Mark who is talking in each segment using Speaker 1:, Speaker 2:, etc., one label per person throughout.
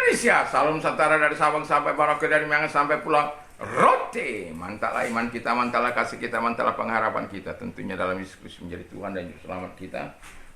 Speaker 1: Indonesia, salam sejahtera dari Sabang sampai Merauke, dari Miangas sampai Pulau Rote. Mantaplah iman kita, mantaplah kasih kita, mantaplah pengharapan kita. Tentunya dalam Yesus Kristus menjadi Tuhan dan Juru Selamat kita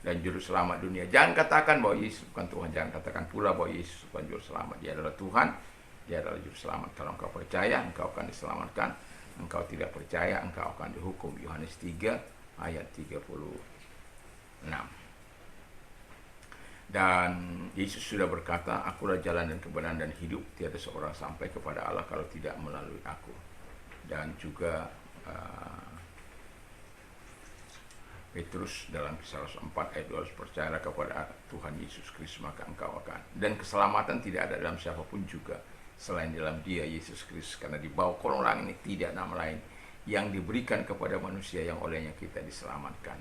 Speaker 1: dan Juru Selamat dunia. Jangan katakan bahwa Yesus bukan Tuhan. Jangan katakan pula bahwa Yesus bukan Juru Selamat. Dia adalah Tuhan, Dia adalah Juru Selamat. Kalau engkau percaya, engkau akan diselamatkan. Engkau tidak percaya, engkau akan dihukum. Yohanes 3 ayat 36. Dan Yesus sudah berkata, akulah jalan dan kebenaran dan hidup. Tiada seorang sampai kepada Allah kalau tidak melalui aku. Dan juga Petrus dalam Kisah Rasul 4 ayat 12, percayalah kepada Tuhan Yesus Kristus maka engkau akan. Dan keselamatan tidak ada dalam siapapun juga selain dalam Dia Yesus Kristus. Karena di bawah kolong langit ini tidak nama lain yang diberikan kepada manusia yang olehnya kita diselamatkan.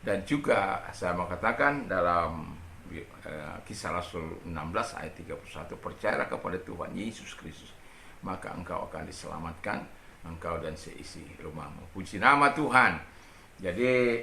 Speaker 1: Dan juga saya mau katakan dalam Kisah Rasul 16 ayat 31, percayalah kepada Tuhan Yesus Kristus maka engkau akan diselamatkan, engkau dan seisi rumahmu. Puji nama Tuhan. Jadi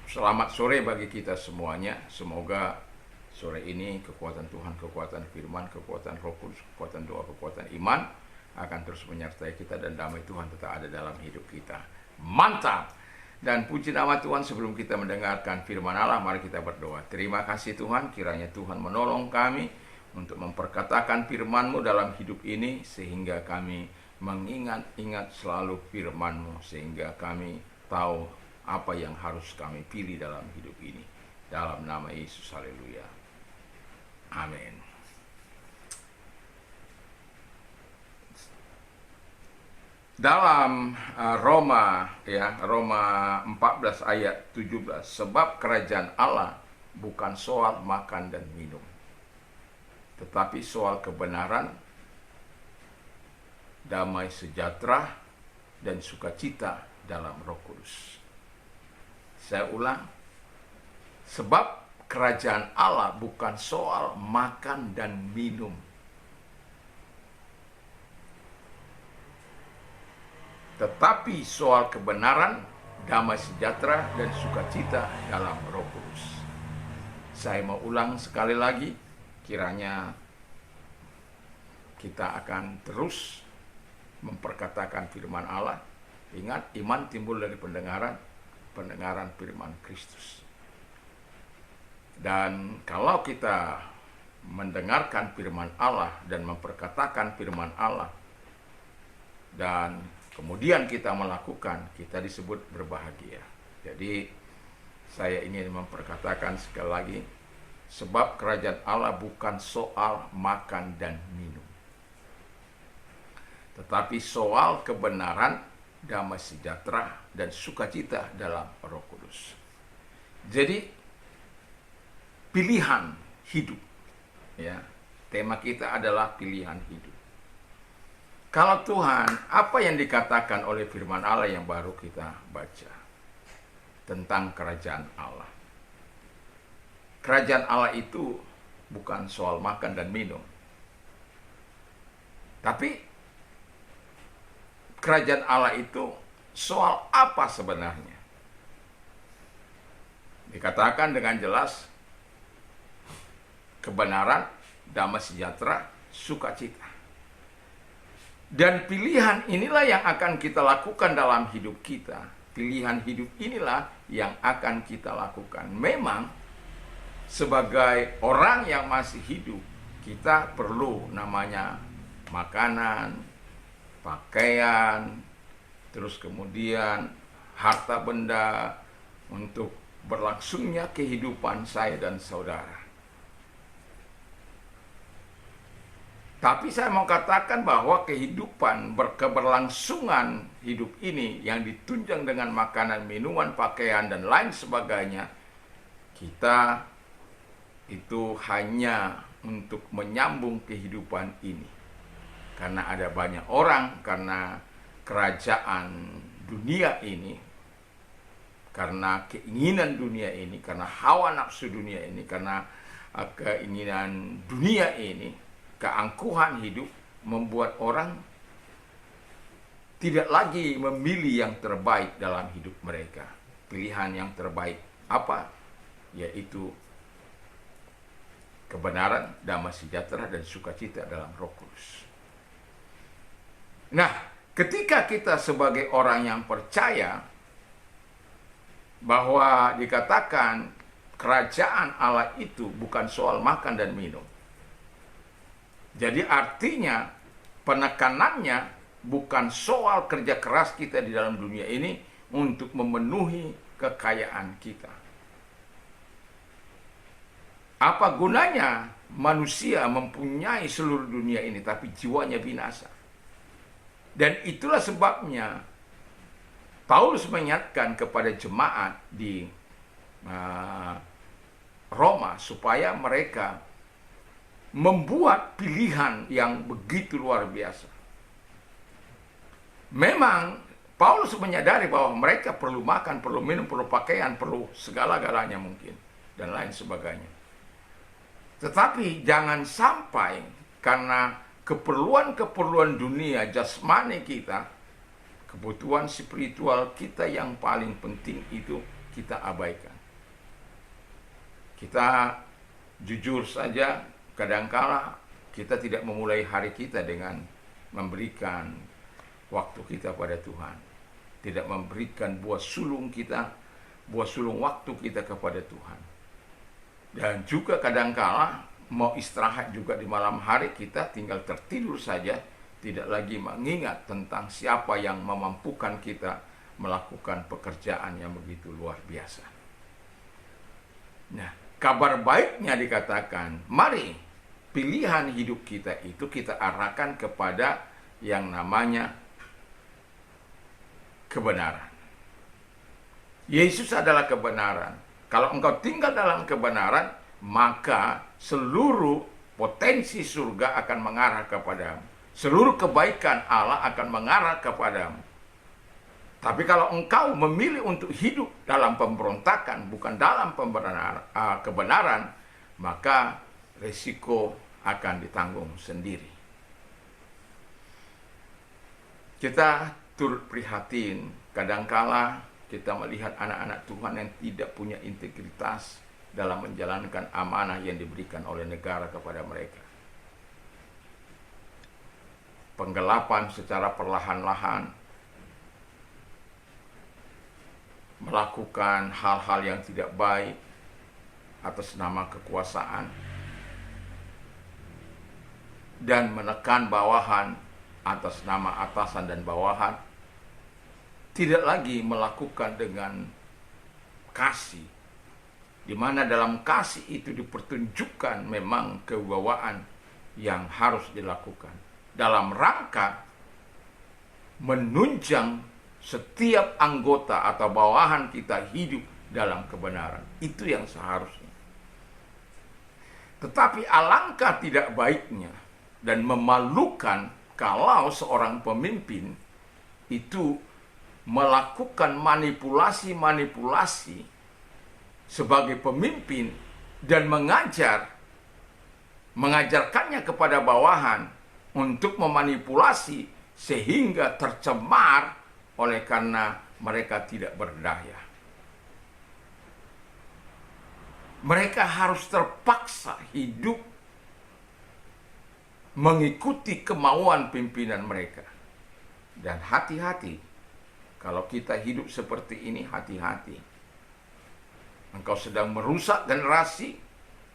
Speaker 1: selamat sore bagi kita semuanya. Semoga sore ini kekuatan Tuhan, kekuatan firman, kekuatan Roh Kudus, kekuatan doa, kekuatan iman akan terus menyertai kita dan damai Tuhan tetap ada dalam hidup kita. Mantap. Dan puji nama Tuhan, sebelum kita mendengarkan firman Allah, mari kita berdoa. Terima kasih Tuhan, kiranya Tuhan menolong kami untuk memperkatakan firman-Mu dalam hidup ini, sehingga kami mengingat-ingat selalu firman-Mu, sehingga kami tahu apa yang harus kami pilih dalam hidup ini. Dalam nama Yesus, haleluya. Amin. Dalam Roma 14 ayat 17, sebab kerajaan Allah bukan soal makan dan minum, tetapi soal kebenaran, damai sejahtera, dan sukacita dalam Roh Kudus. Saya ulang, sebab kerajaan Allah bukan soal makan dan minum, tetapi soal kebenaran, damai sejahtera, dan sukacita dalam Roh Kudus. Saya mau ulang sekali lagi, kiranya kita akan terus memperkatakan firman Allah. Ingat, iman timbul dari pendengaran, pendengaran firman Kristus. Dan kalau kita mendengarkan firman Allah dan memperkatakan firman Allah, dan kemudian kita melakukan, kita disebut berbahagia. Jadi saya ingin memperkatakan sekali lagi, sebab kerajaan Allah bukan soal makan dan minum, tetapi soal kebenaran, damai sejahtera, dan sukacita dalam Roh Kudus. Jadi pilihan hidup, ya, tema kita adalah pilihan hidup. Kalau Tuhan, apa yang dikatakan oleh firman Allah yang baru kita baca tentang kerajaan Allah? Kerajaan Allah itu bukan soal makan dan minum, tapi kerajaan Allah itu soal apa sebenarnya? Dikatakan dengan jelas, kebenaran, damai sejahtera, sukacita. Dan pilihan inilah yang akan kita lakukan dalam hidup kita. Pilihan hidup inilah yang akan kita lakukan. Memang sebagai orang yang masih hidup, kita perlu namanya makanan, pakaian, terus kemudian harta benda untuk berlangsungnya kehidupan saya dan saudara. Tapi saya mau katakan bahwa kehidupan keberlangsungan hidup ini yang ditunjang dengan makanan, minuman, pakaian, dan lain sebagainya, kita itu hanya untuk menyambung kehidupan ini. Karena ada banyak orang, karena kerajaan dunia ini, karena keinginan dunia ini, karena hawa nafsu dunia ini, karena keinginan dunia ini, keangkuhan hidup membuat orang tidak lagi memilih yang terbaik dalam hidup mereka. Pilihan yang terbaik apa? yaitu kebenaran, damai sejahtera, dan sukacita dalam Roh Kudus. Nah, ketika kita sebagai orang yang percaya bahwa dikatakan kerajaan Allah itu bukan soal makan dan minum. Jadi artinya penekanannya bukan soal kerja keras kita di dalam dunia ini untuk memenuhi kekayaan kita. Apa gunanya manusia mempunyai seluruh dunia ini tapi jiwanya binasa? Dan itulah sebabnya Paulus mengingatkan kepada jemaat di Roma supaya mereka membuat pilihan yang begitu luar biasa. Memang Paulus menyadari bahwa mereka perlu makan, perlu minum, perlu pakaian, perlu segala-galanya mungkin, dan lain sebagainya. Tetapi jangan sampai karena keperluan-keperluan dunia jasmani kita, kebutuhan spiritual kita yang paling penting itu kita abaikan. Kita jujur saja, kadangkala kita tidak memulai hari kita dengan memberikan waktu kita pada Tuhan. Tidak memberikan buah sulung kita, buah sulung waktu kita kepada Tuhan. Dan juga kadangkala mau istirahat juga di malam hari kita tinggal tertidur saja, tidak lagi mengingat tentang siapa yang memampukan kita melakukan pekerjaan yang begitu luar biasa. Nah, kabar baiknya dikatakan, mari pilihan hidup kita itu kita arahkan kepada yang namanya kebenaran. Yesus adalah kebenaran. Kalau engkau tinggal dalam kebenaran, maka seluruh potensi surga akan mengarah kepadamu. Seluruh kebaikan Allah akan mengarah kepadamu. Tapi kalau engkau memilih untuk hidup dalam pemberontakan, bukan dalam kebenaran, maka risiko akan ditanggung sendiri. Kita turut prihatin, kadangkala kita melihat anak-anak Tuhan yang tidak punya integritas dalam menjalankan amanah yang diberikan oleh negara kepada mereka. Penggelapan secara perlahan-lahan, melakukan hal-hal yang tidak baik atas nama kekuasaan, dan menekan bawahan atas nama atasan dan bawahan, tidak lagi melakukan dengan kasih, di mana dalam kasih itu dipertunjukkan memang kewibawaan yang harus dilakukan dalam rangka menunjang setiap anggota atau bawahan kita hidup dalam kebenaran. Itu yang seharusnya. Tetapi alangkah tidak baiknya dan memalukan kalau seorang pemimpin itu melakukan manipulasi-manipulasi sebagai pemimpin dan mengajarkannya kepada bawahan untuk memanipulasi sehingga tercemar oleh karena mereka tidak berdaya. Mereka harus terpaksa hidup mengikuti kemauan pimpinan mereka. Dan hati-hati, kalau kita hidup seperti ini, hati-hati. Engkau sedang merusak generasi,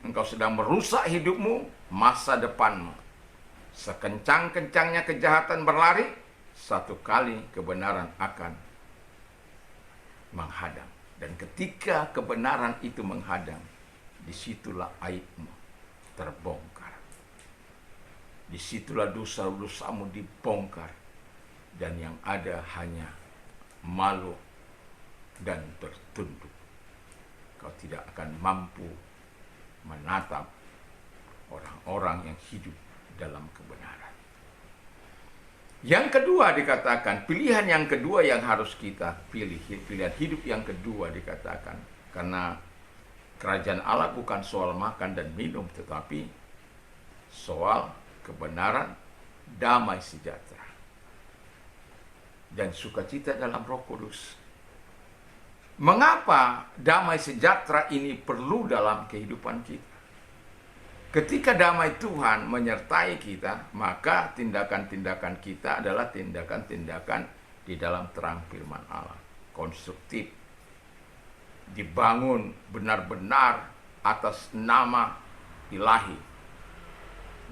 Speaker 1: engkau sedang merusak hidupmu, masa depanmu. Sekencang-kencangnya kejahatan berlari, satu kali kebenaran akan menghadang. Dan ketika kebenaran itu menghadang, disitulah aibmu terbongkar. Disitulah dosa-dosamu dibongkar. Dan yang ada hanya malu dan tertunduk. Kau tidak akan mampu menatap orang-orang yang hidup dalam kebenaran. Yang kedua dikatakan, pilihan yang kedua yang harus kita pilih, pilihan hidup yang kedua dikatakan, karena kerajaan Allah bukan soal makan dan minum, tetapi soal kebenaran, damai sejahtera, dan sukacita dalam Roh Kudus. Mengapa damai sejahtera ini perlu dalam kehidupan kita? Ketika damai Tuhan menyertai kita, maka tindakan-tindakan kita adalah tindakan-tindakan di dalam terang firman Allah. Konstruktif, dibangun benar-benar atas nama ilahi.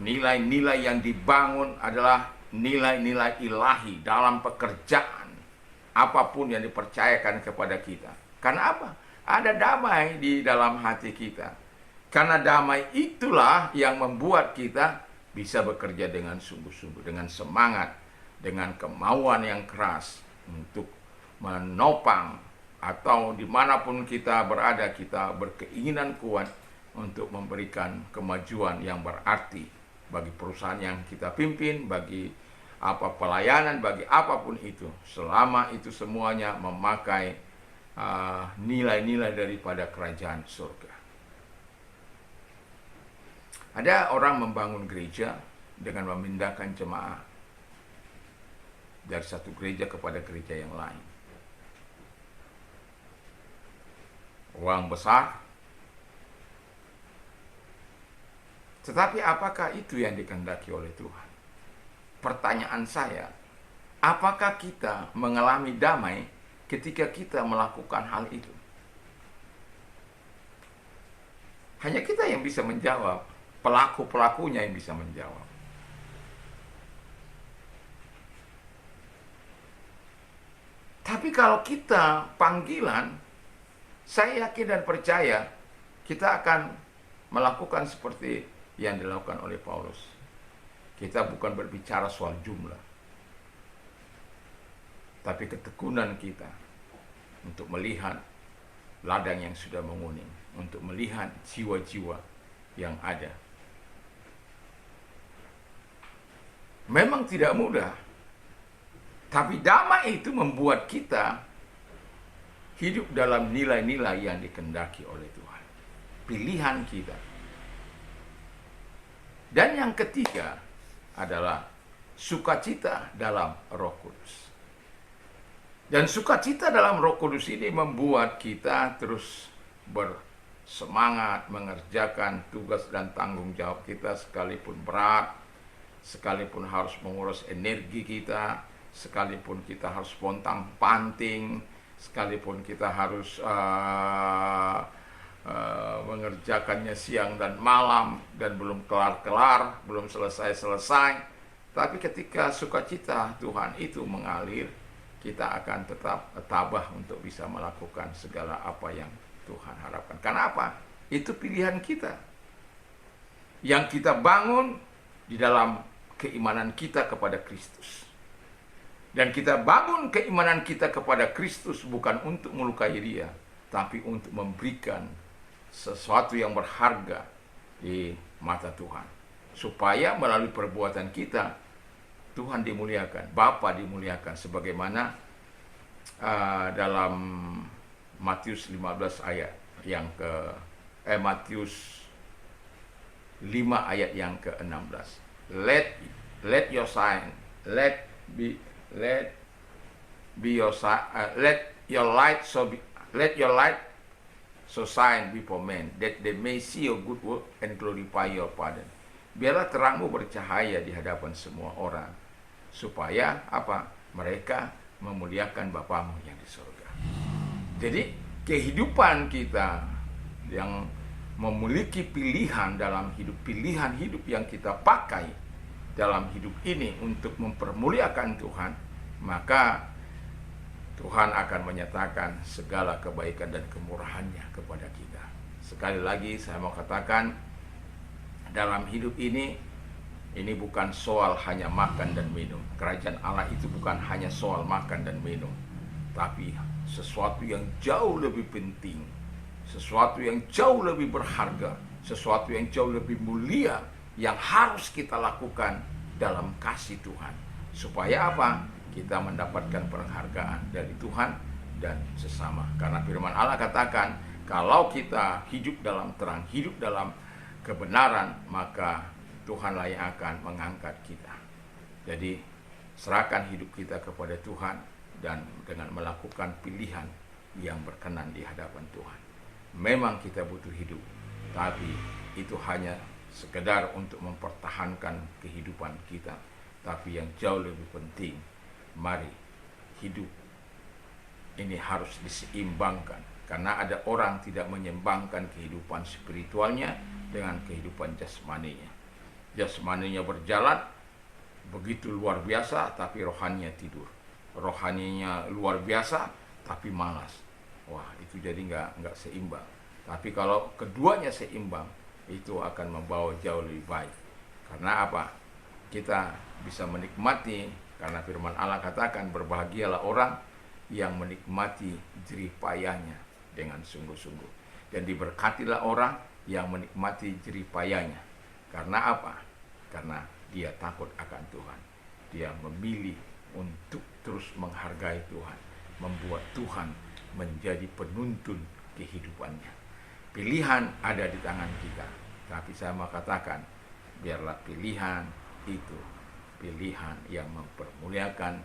Speaker 1: Nilai-nilai yang dibangun adalah nilai-nilai ilahi dalam pekerjaan apapun yang dipercayakan kepada kita. Karena apa? Ada damai di dalam hati kita. Karena damai itulah yang membuat kita bisa bekerja dengan sungguh-sungguh, dengan semangat, dengan kemauan yang keras untuk menopang, atau dimanapun kita berada, kita berkeinginan kuat untuk memberikan kemajuan yang berarti bagi perusahaan yang kita pimpin, bagi pelayanan, bagi apapun itu, selama itu semuanya memakai nilai-nilai daripada kerajaan surga. Ada orang membangun gereja dengan memindahkan jemaah dari satu gereja kepada gereja yang lain. Uang besar, tetapi apakah itu yang dikehendaki oleh Tuhan? Pertanyaan saya, apakah kita mengalami damai ketika kita melakukan hal itu? Hanya kita yang bisa menjawab, pelaku-pelakunya yang bisa menjawab. Tapi kalau kita panggilan, saya yakin dan percaya kita akan melakukan seperti yang dilakukan oleh Paulus. Kita bukan berbicara soal jumlah, tapi ketekunan kita untuk melihat ladang yang sudah menguning, untuk melihat jiwa-jiwa yang ada. Memang tidak mudah, tapi damai itu membuat kita hidup dalam nilai-nilai yang dikehendaki oleh Tuhan. Pilihan kita. Dan yang ketiga adalah sukacita dalam Roh Kudus. Dan sukacita dalam Roh Kudus ini membuat kita terus bersemangat mengerjakan tugas dan tanggung jawab kita, sekalipun berat, sekalipun harus menguras energi kita, sekalipun kita harus pontang-panting, sekalipun kita harus mengerjakannya siang dan malam dan belum kelar-kelar, belum selesai-selesai. Tapi ketika sukacita Tuhan itu mengalir, kita akan tetap tabah untuk bisa melakukan segala apa yang Tuhan harapkan. Karena apa? Itu pilihan kita yang kita bangun di dalam keimanan kita kepada Kristus. Dan kita bangun keimanan kita kepada Kristus bukan untuk melukai dia, tapi untuk memberikan sesuatu yang berharga di mata Tuhan, supaya melalui perbuatan kita Tuhan dimuliakan, Bapa dimuliakan, sebagaimana dalam Matius 15 ayat yang Matius 5 ayat yang ke-16. Let your sign, let your light so shine before men, that they may see your good work and glorify your Father. Biarlah terangmu bercahaya di hadapan semua orang, supaya apa? Mereka memuliakan Bapamu yang di surga. Jadi kehidupan kita yang memiliki pilihan dalam hidup, pilihan hidup yang kita pakai dalam hidup ini untuk mempermuliakan Tuhan, maka Tuhan akan menyatakan segala kebaikan dan kemurahannya kepada kita. Sekali lagi saya mau katakan, dalam hidup ini bukan soal hanya makan dan minum. Kerajaan Allah itu bukan hanya soal makan dan minum, tapi sesuatu yang jauh lebih penting, sesuatu yang jauh lebih berharga, sesuatu yang jauh lebih mulia yang harus kita lakukan dalam kasih Tuhan. Supaya apa? Kita mendapatkan penghargaan dari Tuhan dan sesama. Karena firman Allah katakan, kalau kita hidup dalam terang, hidup dalam kebenaran, maka Tuhanlah yang akan mengangkat kita. Jadi serahkan hidup kita kepada Tuhan, dan dengan melakukan pilihan yang berkenan di hadapan Tuhan. Memang kita butuh hidup, tapi itu hanya sekedar untuk mempertahankan kehidupan kita. Tapi yang jauh lebih penting, mari hidup ini harus diseimbangkan. Karena ada orang tidak menyeimbangkan kehidupan spiritualnya dengan kehidupan jasmaninya. Jasmaninya berjalan begitu luar biasa, tapi rohaninya tidur. Rohaninya luar biasa, tapi malas. Wah, itu jadi nggak seimbang. Tapi kalau keduanya seimbang, itu akan membawa jauh lebih baik. Karena apa? Kita bisa menikmati, karena firman Allah katakan, berbahagialah orang yang menikmati jerih payahnya dengan sungguh-sungguh. Dan diberkatilah orang yang menikmati jerih payahnya. Karena apa? Karena dia takut akan Tuhan. Dia memilih untuk terus menghargai Tuhan, membuat Tuhan menjadi penuntun kehidupannya. Pilihan ada di tangan kita, tapi saya mau katakan, biarlah pilihan itu pilihan yang mempermuliakan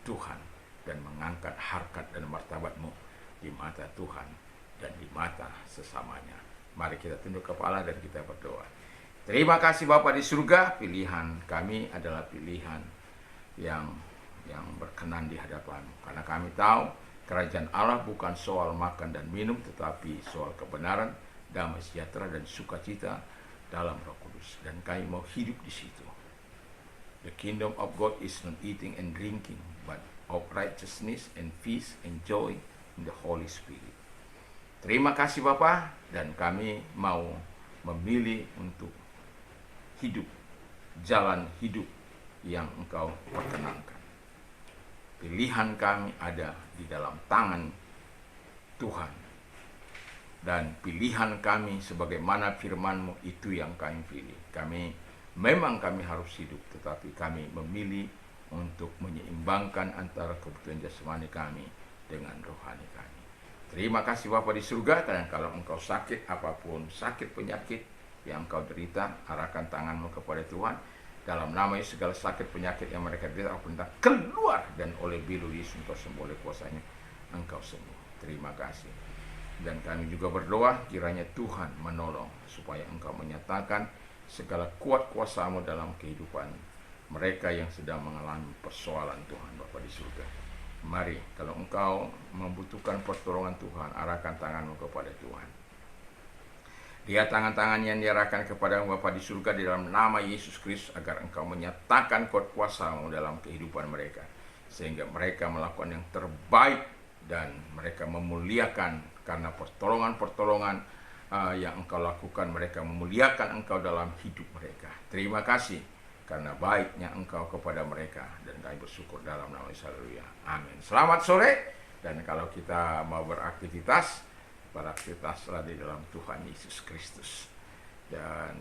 Speaker 1: Tuhan dan mengangkat harkat dan martabatmu di mata Tuhan dan di mata sesamanya. Mari kita tunduk kepala dan kita berdoa. Terima kasih Bapa di surga, pilihan kami adalah pilihan yang berkenan di hadapan-Mu. Karena kami tahu kerajaan Allah bukan soal makan dan minum, tetapi soal kebenaran, damai sejahtera dan sukacita dalam Roh Kudus. Dan kami mau hidup di situ. The kingdom of God is not eating and drinking, but of righteousness and peace and joy in the Holy Spirit. Terima kasih Bapa, dan kami mau memilih untuk hidup, jalan hidup yang Engkau perkenankan. Pilihan kami ada di dalam tangan Tuhan. Dan pilihan kami sebagaimana firman-Mu itu yang kami pilih. Memang kami harus hidup, tetapi kami memilih untuk menyeimbangkan antara kebutuhan jasmani kami dengan rohani kami. Terima kasih Bapa di surga, dan kalau Engkau sakit apapun, sakit penyakit yang Engkau derita, arahkan tangan-Mu kepada Tuhan. Dalam nama Yesus, segala sakit penyakit yang mereka derita, aku perintah keluar, dan oleh bilu Yesus Engkau sembuh, oleh kuasanya Engkau sembuh. Terima kasih. Dan kami juga berdoa, kiranya Tuhan menolong supaya Engkau menyatakan segala kuat kuasa-Mu dalam kehidupan mereka yang sedang mengalami persoalan Tuhan Bapa di surga. Mari, kalau Engkau membutuhkan pertolongan Tuhan, arahkan tangan-Mu kepada Tuhan. Lihat tangan-tangan yang diarahkan kepada Bapa di surga di dalam nama Yesus Kristus, agar Engkau menyatakan kuat kuasa-Mu dalam kehidupan mereka, sehingga mereka melakukan yang terbaik dan mereka memuliakan karena pertolongan-pertolongan yang Engkau lakukan. Mereka memuliakan Engkau dalam hidup mereka. Terima kasih karena baiknya Engkau kepada mereka, dan kami bersyukur dalam nama Yesus. Haleluya. Amin. Selamat sore, dan kalau kita mau beraktivitas, beraktivitaslah di dalam Tuhan Yesus Kristus. Dan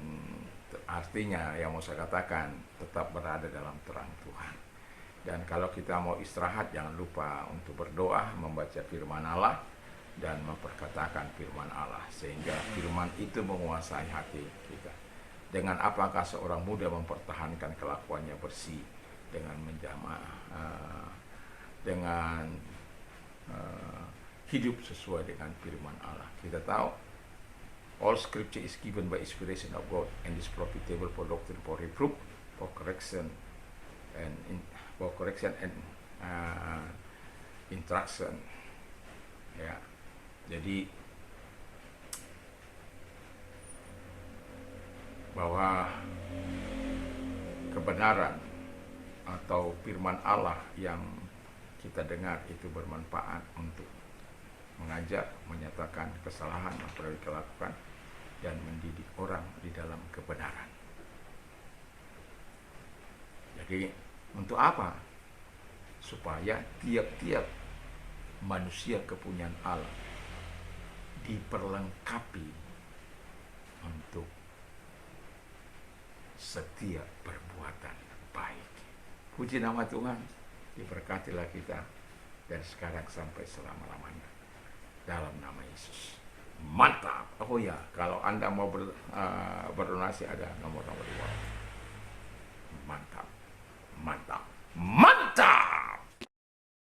Speaker 1: artinya yang mau saya katakan, tetap berada dalam terang Tuhan. Dan kalau kita mau istirahat, jangan lupa untuk berdoa, membaca firman Allah, dan memperkatakan firman Allah, sehingga firman itu menguasai hati kita. Dengan apakah seorang muda mempertahankan kelakuannya bersih dengan hidup sesuai dengan firman Allah. Kita tahu all scripture is given by inspiration of God and is profitable for doctrine, for reproof, for correction and instruction. Ya. Jadi bahwa kebenaran atau firman Allah yang kita dengar itu bermanfaat untuk mengajak, menyatakan kesalahan yang perlu dilakukan, dan mendidik orang di dalam kebenaran. Jadi untuk apa? Supaya tiap-tiap manusia kepunyaan Allah diperlengkapi untuk setiap perbuatan baik. Puji nama Tuhan, diberkatilah kita dari sekarang sampai selama-lamanya dalam nama Yesus. Mantap. Oh ya, kalau Anda mau berdonasi, ada nomor-nomor